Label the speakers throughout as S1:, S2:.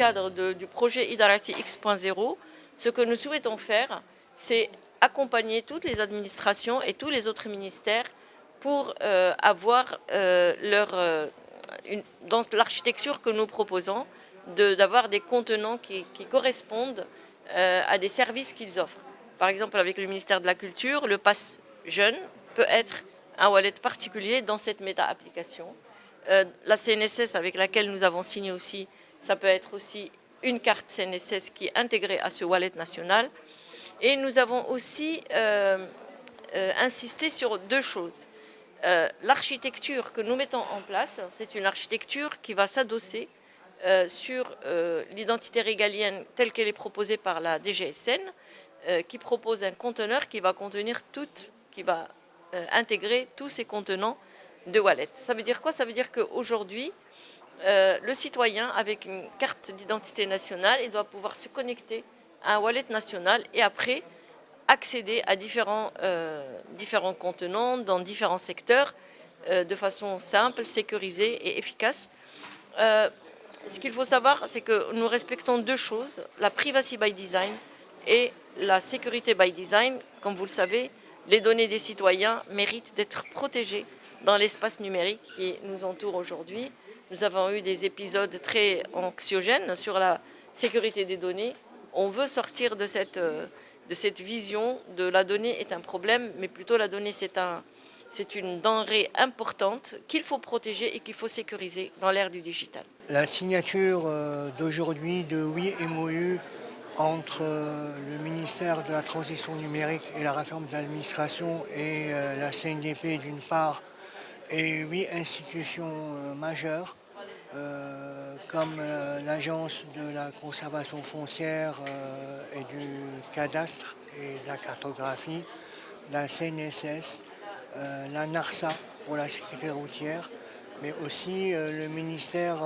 S1: cadre du projet Idarati X.0, ce que nous souhaitons faire, c'est accompagner toutes les administrations et tous les autres ministères pour avoir dans l'architecture que nous proposons, d'avoir des contenants qui correspondent à des services qu'ils offrent. Par exemple, avec le ministère de la Culture, le Pass Jeune peut être un wallet particulier dans cette méta-application. La CNSS avec laquelle nous avons signé aussi, ça peut être aussi une carte CNSS qui est intégrée à ce wallet national. Et nous avons aussi insisté sur deux choses. L'architecture que nous mettons en place, c'est une architecture qui va s'adosser sur l'identité régalienne telle qu'elle est proposée par la DGSN, qui propose un conteneur qui va contenir qui va intégrer tous ces contenants de wallet. Ça veut dire quoi? Ça veut dire qu'aujourd'hui, le citoyen, avec une carte d'identité nationale, il doit pouvoir se connecter à un wallet national et après accéder à différents contenants dans différents secteurs de façon simple, sécurisée et efficace. Ce qu'il faut savoir, c'est que nous respectons deux choses, la privacy by design et la sécurité by design. Comme vous le savez, les données des citoyens méritent d'être protégées dans l'espace numérique qui nous entoure aujourd'hui. Nous avons eu des épisodes très anxiogènes sur la sécurité des données. On veut sortir de cette vision de la donnée est un problème, mais plutôt la donnée c'est une denrée importante qu'il faut protéger et qu'il faut sécuriser dans l'ère du digital.
S2: La signature d'aujourd'hui de Oui MOU entre le ministère de la Transition numérique et la réforme de l'administration et la CNDP d'une part, et 8 institutions majeures comme l'Agence de la conservation foncière et du cadastre et de la cartographie, la CNSS, la NARSA pour la sécurité routière, mais aussi le ministère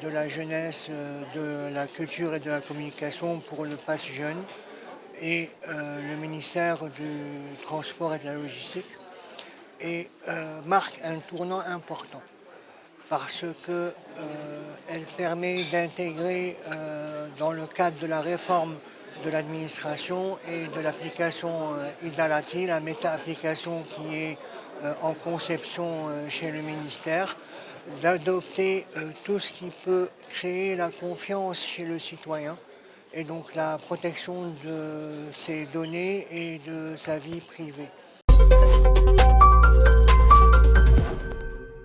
S2: de la Jeunesse, de la Culture et de la Communication pour le Pass Jeune et le ministère du Transport et de la Logistique, et marque un tournant important parce qu'elle permet d'intégrer dans le cadre de la réforme de l'administration et de l'application Idarati, la méta-application qui est en conception chez le ministère, d'adopter tout ce qui peut créer la confiance chez le citoyen et donc la protection de ses données et de sa vie privée.